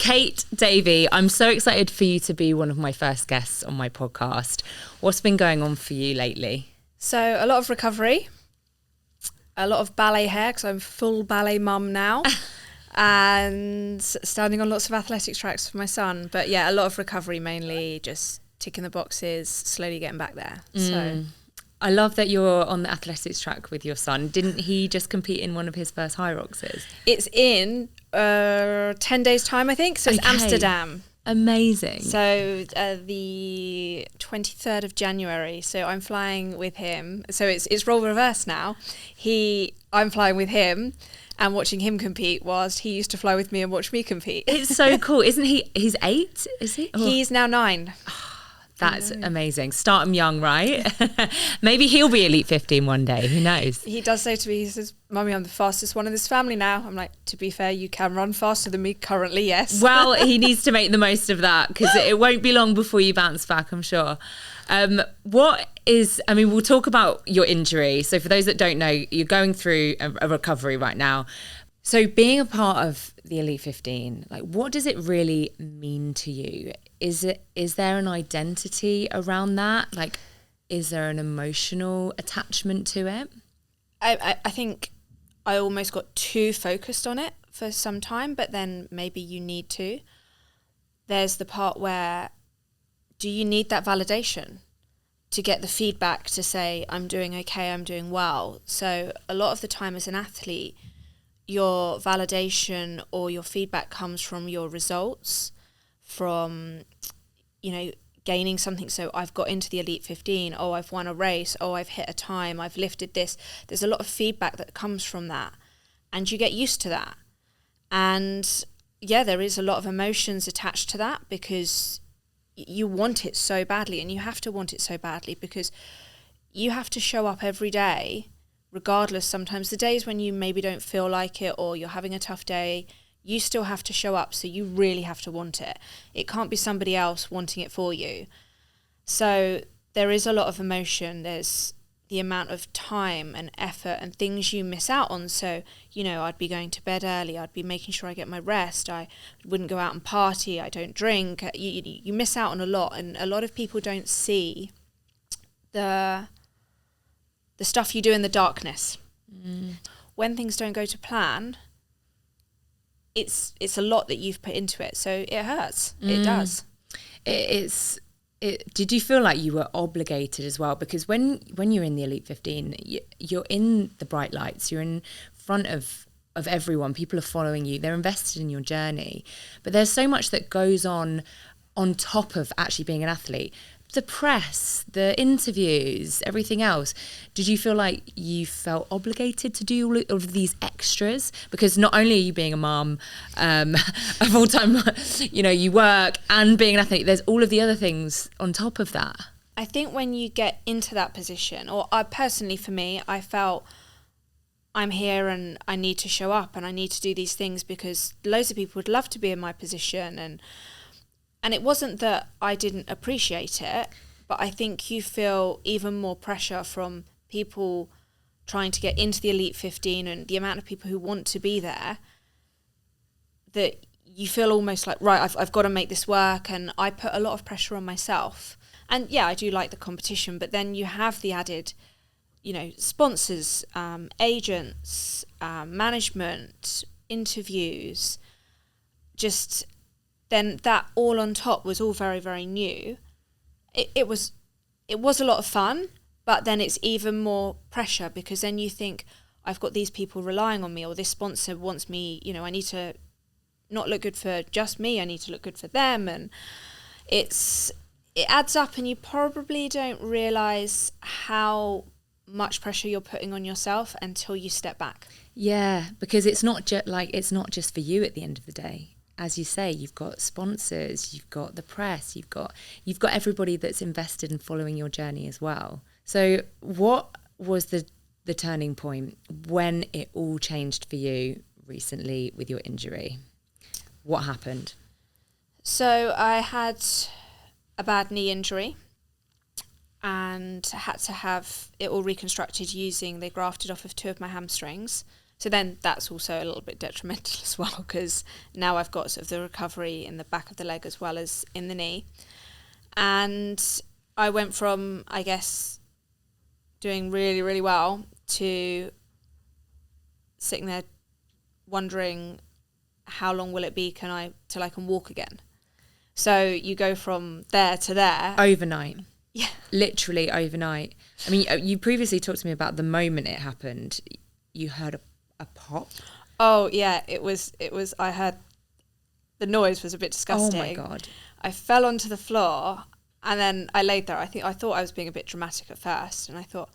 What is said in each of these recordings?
Kate Davey, I'm so excited for you to be one of my first guests on my podcast. What's been going on for you lately? So a lot of recovery, a lot of ballet hair because I'm full ballet mum now, and standing on lots of athletics tracks for my son. But yeah, a lot of recovery, mainly just ticking the boxes, slowly getting back there. So I love that you're on the athletics track with your son. Didn't he just compete in one of his first high roxes? it's in 10 days time, I think. So it's Okay. Amsterdam. Amazing. So the 23rd of January. So I'm flying with him. So it's role reverse now. I'm flying with him and watching him compete whilst he used to fly with me and watch me compete. It's so cool. Isn't he? He's 8, is he? Oh, He's now 9. that's amazing. Start him young, right? Maybe he'll be Elite 15 one day. Who knows? He does say to me, he says, "Mummy, I'm the fastest one in this family now." I'm like, to be fair, you can run faster than me currently, yes. Well, he needs to make the most of that because it won't be long before you bounce back, I'm sure. We'll talk about your injury. So for those that don't know, you're going through a recovery right now. So being a part of the Elite 15, like, what does it really mean to you? Is there an identity around that? Like, is there an emotional attachment to it? I think I almost got too focused on it for some time, but then maybe you need to. There's the part where, do you need that validation to get the feedback to say, I'm doing okay, I'm doing well? So a lot of the time as an athlete, your validation or your feedback comes from your results, from, gaining something. So I've got into the Elite 15, oh, I've won a race, oh, I've hit a time, I've lifted this. There's a lot of feedback that comes from that, and you get used to that. And yeah, there is a lot of emotions attached to that because you want it so badly, and you have to want it so badly because you have to show up every day, regardless. Sometimes the days when you maybe don't feel like it or you're having a tough day, you still have to show up, so you really have to want it. It can't be somebody else wanting it for you. So there is a lot of emotion. There's the amount of time and effort and things you miss out on. So, I'd be going to bed early. I'd be making sure I get my rest. I wouldn't go out and party. I don't drink. You miss out on a lot, and a lot of people don't see the stuff you do in the darkness. When things don't go to plan, it's a lot that you've put into it, so it hurts. It does. Did you feel like you were obligated as well? Because when you're in the Elite 15, you're in the bright lights, you're in front of everyone, people are following you, they're invested in your journey, but there's so much that goes on top of actually being an athlete. The press, the interviews, everything else. Did you feel like you felt obligated to do all of these extras? Because not only are you being a mum, a full-time, you work and being an athlete, there's all of the other things on top of that. I think when you get into that position, or personally for me, I felt I'm here and I need to show up and I need to do these things because loads of people would love to be in my position, and it wasn't that I didn't appreciate it, but I think you feel even more pressure from people trying to get into the Elite 15 and the amount of people who want to be there, that you feel almost like, right, I've got to make this work, and I put a lot of pressure on myself. And yeah, I do like the competition, but then you have the added, sponsors, agents, management, interviews, just... then that all on top was all very, very new. It was a lot of fun, but then it's even more pressure because then you think, I've got these people relying on me, or this sponsor wants me, I need to not look good for just me, I need to look good for them. And it adds up, and you probably don't realise how much pressure you're putting on yourself until you step back. Yeah, because it's not just for you at the end of the day. As you say, you've got sponsors, you've got the press, you've got everybody that's invested in following your journey as well. So what was the turning point when it all changed for you recently with your injury? What happened? So I had a bad knee injury and had to have it all reconstructed they grafted off of 2 of my hamstrings. So then that's also a little bit detrimental as well, because now I've got sort of the recovery in the back of the leg as well as in the knee. And I went from, I guess, doing really, really well to sitting there wondering how long will it be till I can walk again. So you go from there to there. Overnight. Yeah. Literally overnight. I mean, you previously talked to me about the moment it happened. You heard a pop. Oh, yeah. It was, I heard, the noise was a bit disgusting. Oh, my God. I fell onto the floor and then I laid there. I thought I was being a bit dramatic at first. And I thought,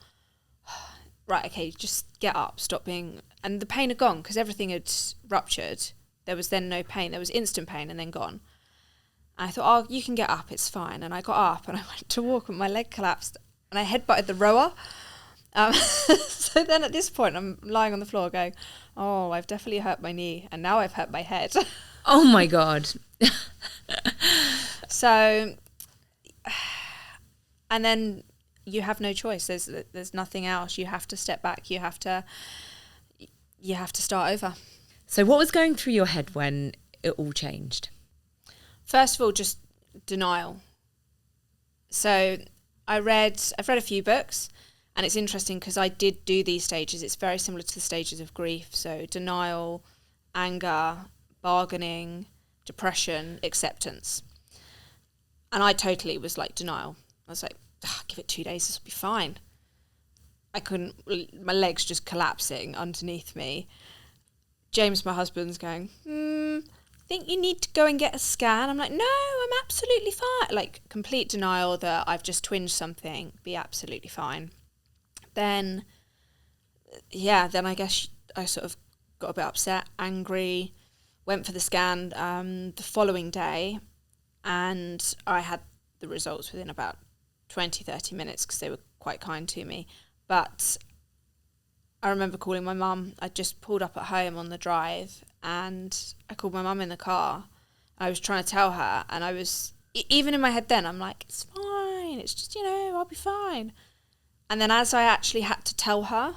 right, okay, just get up, stop being... And the pain had gone because everything had ruptured. There was then no pain. There was instant pain and then gone. And I thought, oh, you can get up, it's fine. And I got up and I went to walk and my leg collapsed and I headbutted the rower. So then at this point, I'm lying on the floor going, oh, I've definitely hurt my knee and now I've hurt my head. Oh, my God. So, and then you have no choice. There's nothing else. You have to step back. You have to start over. So what was going through your head when it all changed? First of all, just denial. So I've read a few books, and it's interesting because I did do these stages. It's very similar to the stages of grief. So denial, anger, bargaining, depression, acceptance. And I totally was like denial. I was like, give it 2 days, this will be fine. I couldn't, my legs just collapsing underneath me. James, my husband's going, I think you need to go and get a scan. I'm like, no, I'm absolutely fine. Like complete denial that I've just twinged something, be absolutely fine. Then I guess I sort of got a bit upset, angry, went for the scan the following day, and I had the results within about 20, 30 minutes because they were quite kind to me. But I remember calling my mum. I just pulled up at home on the drive and I called my mum in the car. I was trying to tell her, and I was, even in my head then, I'm like, it's fine. It's just, I'll be fine. And then as I actually had to tell her,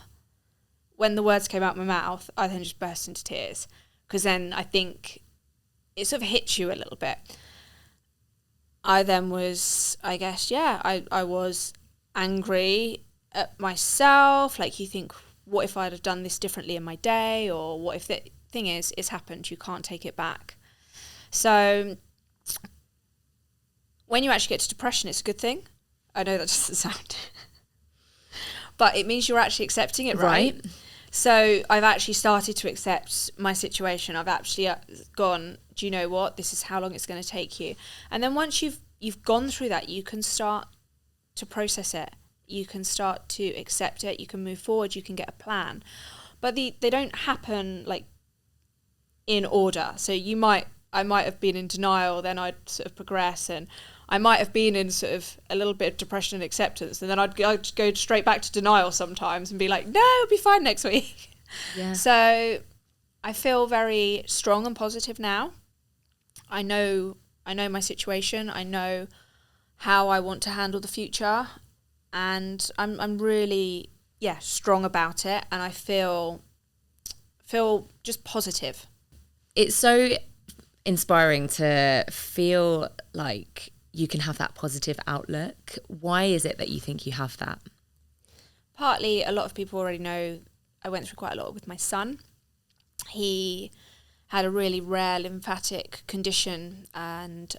when the words came out my mouth, I then just burst into tears. Because then I think it sort of hits you a little bit. I then was, I guess, I was angry at myself. Like you think, what if I'd have done this differently in my day? Or what if the thing is, it's happened, you can't take it back. So when you actually get to depression, it's a good thing. I know that doesn't sound... but it means you're actually accepting it, right? So I've actually started to accept my situation. I've actually gone, do you know what? This is how long it's going to take you. And then once you've gone through that, you can start to process it. You can start to accept it. You can move forward. You can get a plan. But they don't happen like in order. So I might have been in denial, then I'd sort of progress, and I might have been in sort of a little bit of depression and acceptance, and then I'd go straight back to denial sometimes and be like, no, it'll be fine next week. Yeah. So I feel very strong and positive now. I know my situation. I know how I want to handle the future, and I'm really strong about it, and I feel just positive. It's so inspiring to feel like you can have that positive outlook. Why is it that you think you have that? Partly, a lot of people already know I went through quite a lot with my son. He had a really rare lymphatic condition, and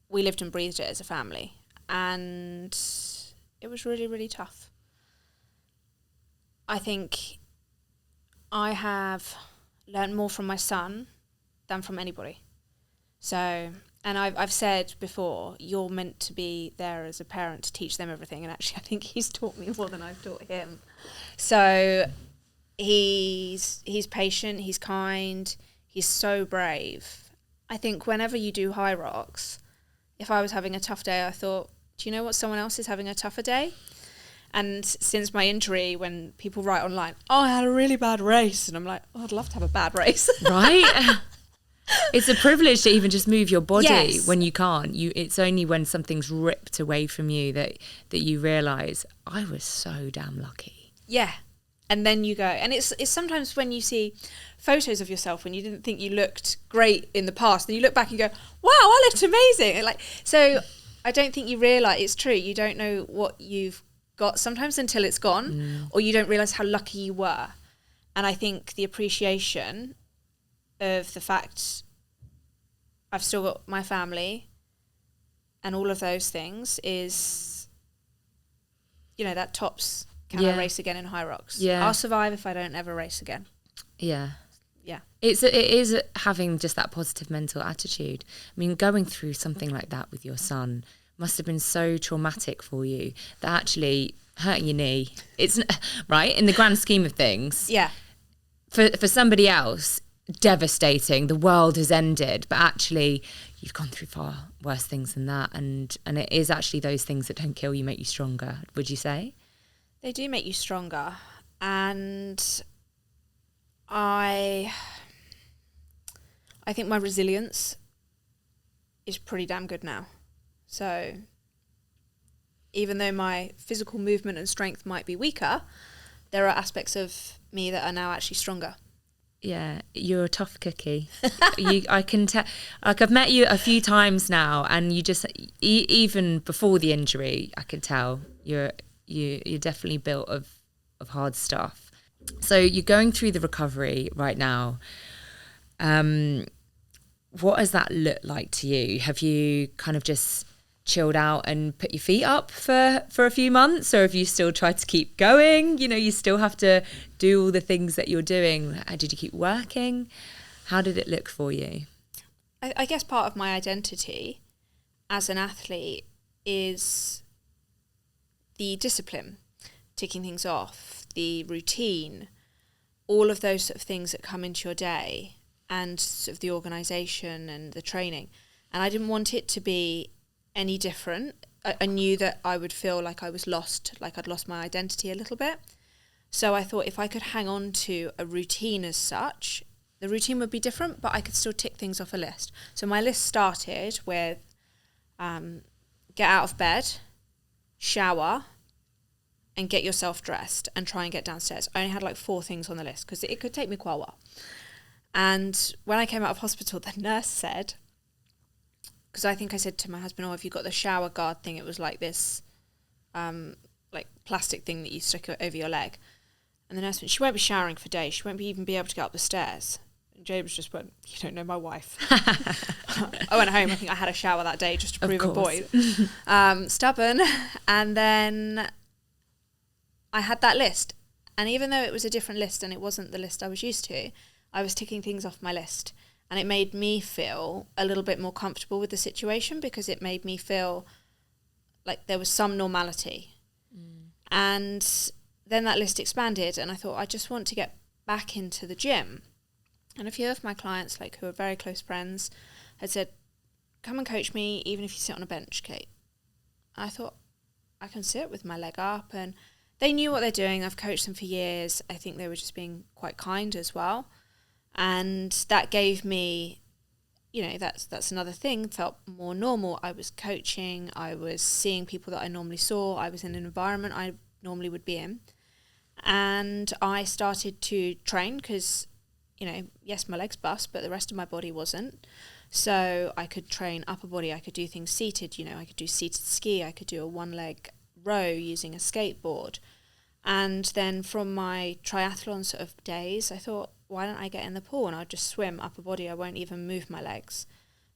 we lived and breathed it as a family, and it was really, really tough. I think I have learned more from my son than from anybody. So, and I've said before, you're meant to be there as a parent to teach them everything, and actually I think he's taught me more than I've taught him. So he's patient, he's kind, he's so brave. I think whenever you do high rocks, if I was having a tough day, I thought, do you know what, someone else is having a tougher day? And since my injury, when people write online, oh, I had a really bad race, and I'm like, oh, I'd love to have a bad race. Right? It's a privilege to even just move your body. Yes. When you can't. It's only when something's ripped away from you that you realise, I was so damn lucky. Yeah. And then you go, and it's sometimes when you see photos of yourself when you didn't think you looked great in the past, and you look back and go, wow, I looked amazing. Like, so I don't think you realise, it's true, you don't know what you've got sometimes until it's gone, or you don't realise how lucky you were. And I think the appreciation of the fact I've still got my family and all of those things is, you know, that tops... Can I race again in High Rocks? Yeah. I'll survive if I don't ever race again. Yeah. Yeah. It is having just that positive mental attitude. I mean, going through something like that with your son must have been so traumatic for you that actually hurting your knee, it's right in the grand scheme of things. Yeah. For somebody else, devastating. The world has ended, but actually you've gone through far worse things than that. And it is actually those things that don't kill you make you stronger, would you say? They do make you stronger, and I think my resilience is pretty damn good now. So even though my physical movement and strength might be weaker, there are aspects of me that are now actually stronger. Yeah, you're a tough cookie. I can tell. Like, I've met you a few times now, and you just even before the injury, I could tell you're definitely built of hard stuff. So you're going through the recovery right now. What does that look like to you? Have you kind of just chilled out and put your feet up for a few months, or have you still tried to keep going? You know, you still have to do all the things that you're doing. Did you keep working? How did it look for you? I guess part of my identity as an athlete is the discipline, ticking things off, the routine, all of those sort of things that come into your day, and sort of the organisation and the training. And I didn't want it to be any different. I knew that I would feel like I was lost, like I'd lost my identity a little bit. So I thought if I could hang on to a routine as such, the routine would be different, but I could still tick things off a list. So my list started with get out of bed, shower, and get yourself dressed and try and get downstairs. I only had like 4 things on the list because it could take me quite a while. And when I came out of hospital, the nurse said, because I think I said to my husband, oh, have you got the shower guard thing? It was like this like plastic thing that you stick over your leg. And the nurse went, she won't be showering for days. She won't even be able to get up the stairs. And James just went, you don't know my wife. I went home, I think I had a shower that day just to prove a point. Stubborn. And then I had that list. And even though it was a different list and it wasn't the list I was used to, I was ticking things off my list. And it made me feel a little bit more comfortable with the situation because it made me feel like there was some normality. And then that list expanded and I thought, I just want to get back into the gym. And a few of my clients, like who are very close friends, had said, come and coach me even if you sit on a bench, Kate. I thought, I can sit with my leg up. And they knew what they're doing. I've coached them for years. I think they were just being quite kind as well. And that gave me, you know, that's another thing, felt more normal. I was coaching, I was seeing people that I normally saw, I was in an environment I normally would be in. And I started to train because, you know, yes, my legs bust, but the rest of my body wasn't. So I could train upper body, I could do things seated, you know, I could do seated ski, I could do a 1-leg row using a skateboard. And then from my triathlon sort of days, I thought, why don't I get in the pool and I'll just swim upper body, I won't even move my legs.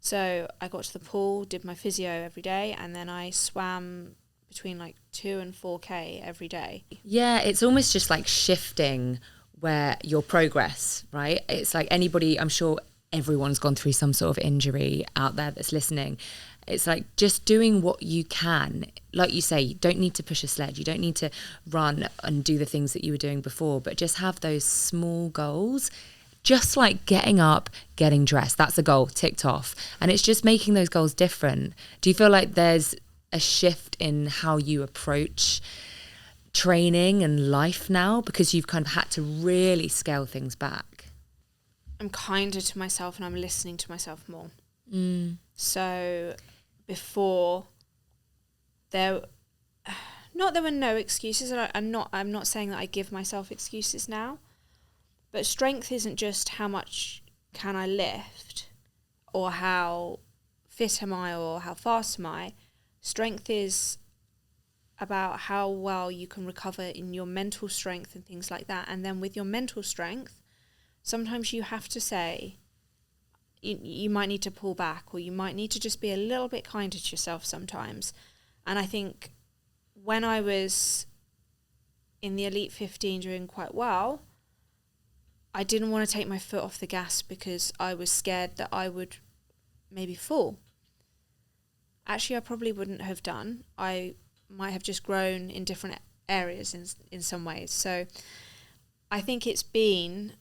So I got to the pool, did my physio every day, and then I swam between like 2 and 4K every day. Yeah, it's almost just like shifting where your progress, right? It's like anybody, I'm sure everyone's gone through some sort of injury out there that's listening. It's like just doing what you can. Like you say, you don't need to push a sled. You don't need to run and do the things that you were doing before, but just have those small goals, just like getting up, getting dressed. That's a goal ticked off. And it's just making those goals different. Do you feel like there's a shift in how you approach training and life now because you've kind of had to really scale things back? I'm kinder to myself and I'm listening to myself more. So before, there not there were no excuses. I'm not saying that I give myself excuses now, but strength isn't just how much can I lift or how fit am I or how fast am I. Strength is about how well you can recover in your mental strength and things like that. And then with your mental strength, sometimes you have to say, you might need to pull back, or you might need to just be a little bit kinder to yourself sometimes. And I think when I was in the Elite 15 doing quite well, I didn't want to take my foot off the gas because I was scared that I would maybe fall. Actually, I probably wouldn't have done. I might have just grown in different areas in some ways. So I think it's been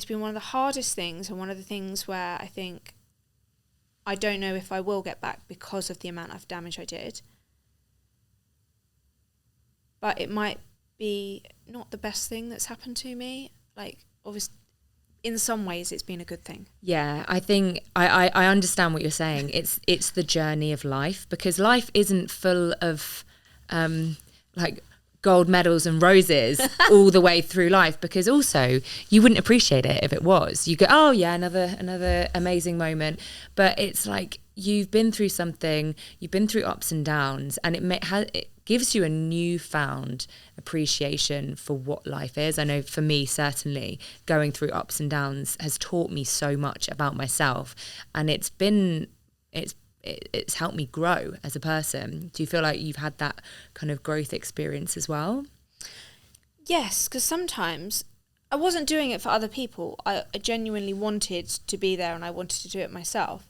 one of the hardest things, and one of the things where I think I don't know if I will get back because of the amount of damage I did. But it might be not the best thing that's happened to me. Like, obviously, in some ways it's been a good thing. Yeah, I think I understand what you're saying. It's the journey of life, because life isn't full of like gold medals and roses all the way through life, because also you wouldn't appreciate it if it was. You go, oh yeah, another amazing moment, but it's like you've been through something, you've been through ups and downs, and it gives you a newfound appreciation for what life is. I know for me, certainly, going through ups and downs has taught me so much about myself, and it's helped me grow as a person. Do you feel like you've had that kind of growth experience as well? Yes, because sometimes I wasn't doing it for other people. I genuinely wanted to be there and I wanted to do it myself.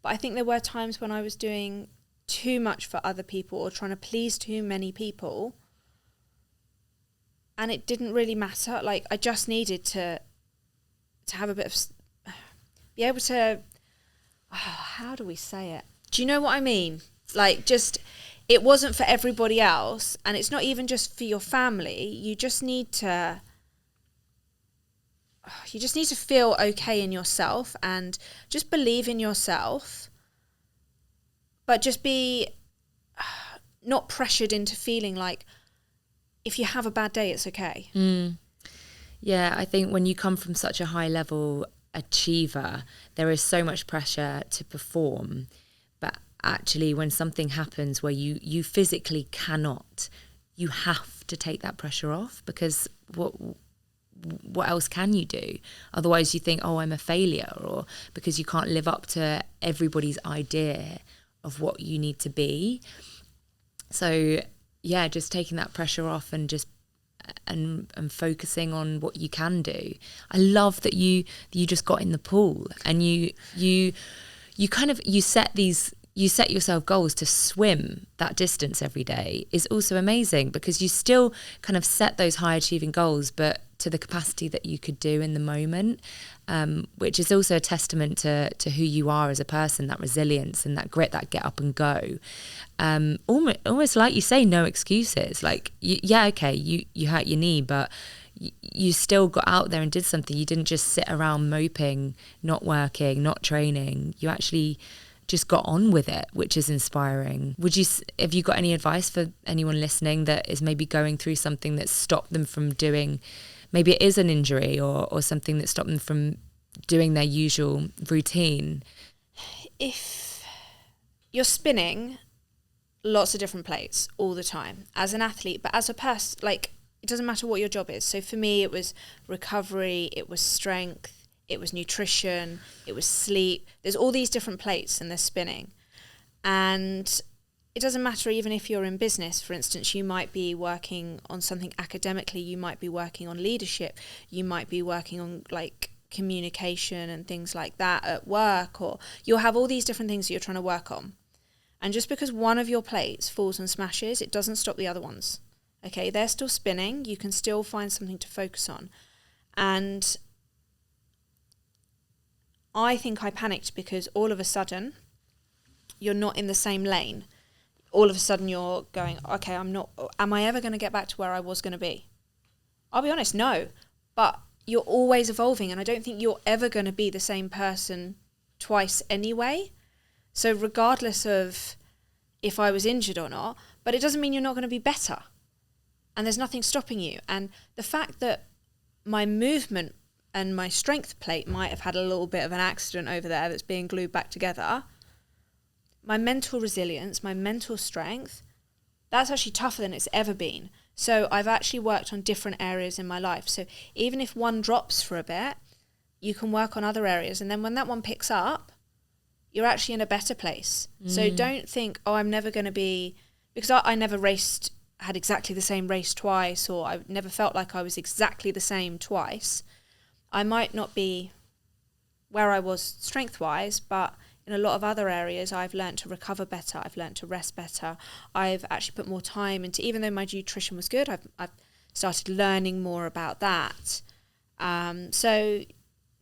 But I think there were times when I was doing too much for other people or trying to please too many people, and it didn't really matter. Like, I just needed to have a bit of, be able to, how do we say it? Do you know what I mean? Like, just, it wasn't for everybody else, and it's not even just for your family. You just need to feel okay in yourself and just believe in yourself, but just be not pressured into feeling like if you have a bad day, it's okay. Yeah, I think when you come from such a high level achiever, there is so much pressure to perform. But actually, when something happens where you physically cannot, you have to take that pressure off, because what else can you do? Otherwise you think, oh, I'm a failure, or because you can't live up to everybody's idea of what you need to be. So yeah, just taking that pressure off and just and focusing on what you can do. I love that you just got in the pool, and you set yourself goals to swim that distance every day is also amazing, because you still kind of set those high achieving goals, but to the capacity that you could do in the moment, which is also a testament to who you are as a person, that resilience and that grit, that get up and go. Almost like you say, no excuses. Like, you hurt your knee, but you still got out there and did something. You didn't just sit around moping, not working, not training. You actually just got on with it, which is inspiring. Have you got any advice for anyone listening that is maybe going through something that stopped them from doing, maybe it is an injury or something that stopped them from doing their usual routine? If you're spinning lots of different plates all the time as an athlete, but as a person, like, it doesn't matter what your job is. So for me, it was recovery, it was strength, it was nutrition, it was sleep. There's all these different plates and they're spinning. And it doesn't matter even if you're in business. For instance, you might be working on something academically, you might be working on leadership, you might be working on like communication and things like that at work, or you'll have all these different things that you're trying to work on. And just because one of your plates falls and smashes, it doesn't stop the other ones. Okay, they're still spinning, you can still find something to focus on. And I think I panicked because all of a sudden you're not in the same lane. All of a sudden you're going, okay, am I ever going to get back to where I was going to be? I'll be honest, no. But you're always evolving, and I don't think you're ever going to be the same person twice anyway. So regardless of if I was injured or not, but it doesn't mean you're not going to be better. And there's nothing stopping you. And the fact that my movement and my strength plate might have had a little bit of an accident over there that's being glued back together, my mental resilience, my mental strength, that's actually tougher than it's ever been. So I've actually worked on different areas in my life. So even if one drops for a bit, you can work on other areas. And then when that one picks up, you're actually in a better place. So don't think, oh, I'm never going to be, because I never had exactly the same race twice, or I never felt like I was exactly the same twice. I might not be where I was strength-wise, but in a lot of other areas, I've learned to recover better. I've learned to rest better. I've actually put more time into, even though my nutrition was good, I've started learning more about that. So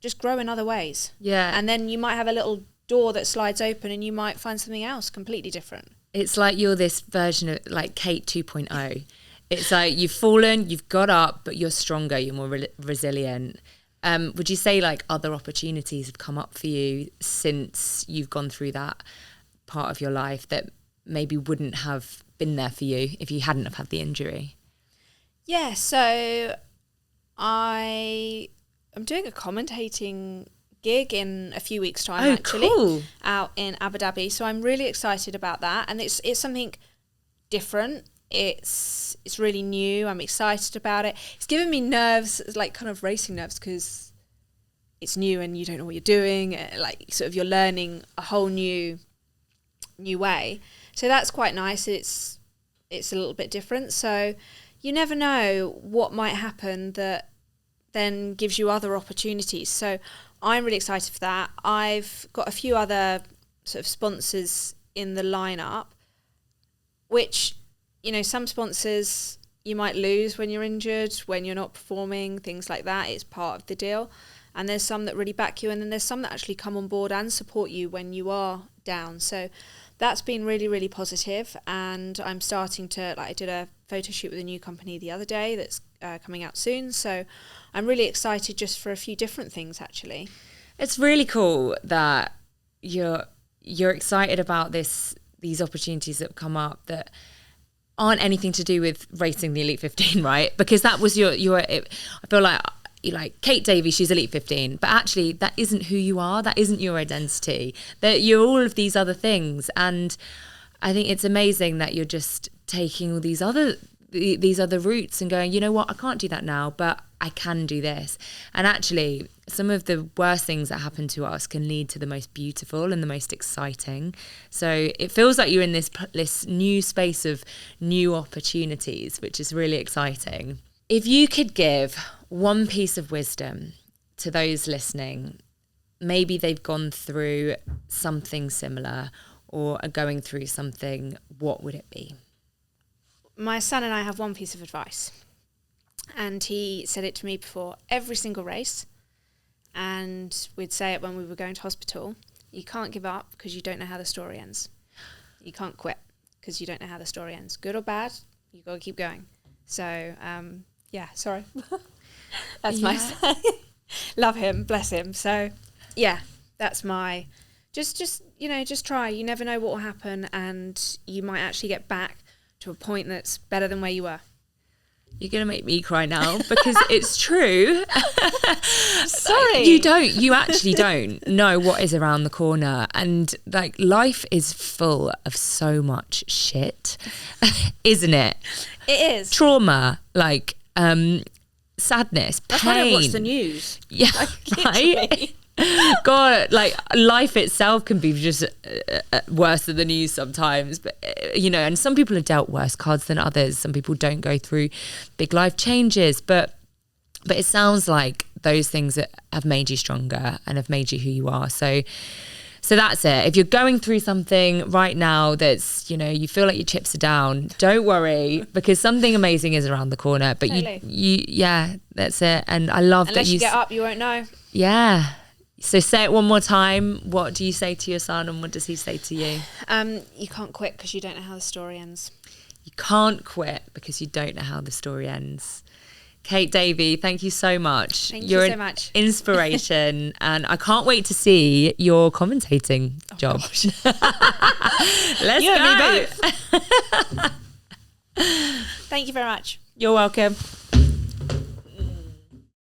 just grow in other ways. Yeah. And then you might have a little door that slides open and you might find something else completely different. It's like you're this version of like Kate 2.0. It's like you've fallen, you've got up, but you're stronger, you're more resilient. Would you say like other opportunities have come up for you since you've gone through that part of your life that maybe wouldn't have been there for you if you hadn't have had the injury? Yeah, so I'm doing a commentating gig in a few weeks' time, actually, cool. Out in Abu Dhabi. So I'm really excited about that, and it's something different. It's really new. I'm excited about it. It's giving me nerves, like kind of racing nerves, because it's new and you don't know what you're doing. Like sort of you're learning a whole new way. So that's quite nice. It's a little bit different. So you never know what might happen that then gives you other opportunities. So I'm really excited for that. I've got a few other sort of sponsors in the lineup, which, you know, some sponsors you might lose when you're injured, when you're not performing, things like that. It's part of the deal. And there's some that really back you, and then there's some that actually come on board and support you when you are down. So that's been really, really positive. And I'm starting to, like, I did a photo shoot with a new company the other day that's coming out soon. So I'm really excited just for a few different things, actually. It's really cool that you're excited about these opportunities that come up that aren't anything to do with racing the Elite 15, right? Because that was I feel like you're like Kate Davey, she's Elite 15, but actually that isn't who you are. That isn't your identity. That you're all of these other things. And I think it's amazing that you're just taking all these other routes and going, you know what, I can't do that now, but I can do this. And actually, some of the worst things that happen to us can lead to the most beautiful and the most exciting. So it feels like you're in this new space of new opportunities, which is really exciting. If you could give one piece of wisdom to those listening, maybe they've gone through something similar or are going through something, what would it be? My son and I have one piece of advice, and he said it to me before every single race, and we'd say it when we were going to hospital. You can't give up because you don't know how the story ends. You can't quit because you don't know how the story ends. Good or bad, you got to keep going. So, yeah, sorry. That's my son. Love him, bless him. So, yeah, that's my, just try. You never know what will happen, and you might actually get back to a point that's better than where you were. You're going to make me cry now because it's true. Sorry. You actually don't know what is around the corner. And like life is full of so much shit, isn't it? It is. Trauma, like sadness, pain. That's why I watch the news. Yeah, like, right? God, like life itself can be just worse than the news sometimes, but you know, and some people have dealt worse cards than others. Some people don't go through big life changes, but it sounds like those things that have made you stronger and have made you who you are. So that's it. If you're going through something right now that's, you know, you feel like your chips are down, don't worry, because something amazing is around the corner. But totally. Yeah, that's it. And I love Unless that you get up, you won't know. Yeah. So say it one more time. What do you say to your son and what does he say to you? You can't quit because you don't know how the story ends. You can't quit because you don't know how the story ends. Kate Davey, thank you so much. You're so much. Inspiration, and I can't wait to see your commentating job. Let's you go. and me both. Thank you very much. You're welcome.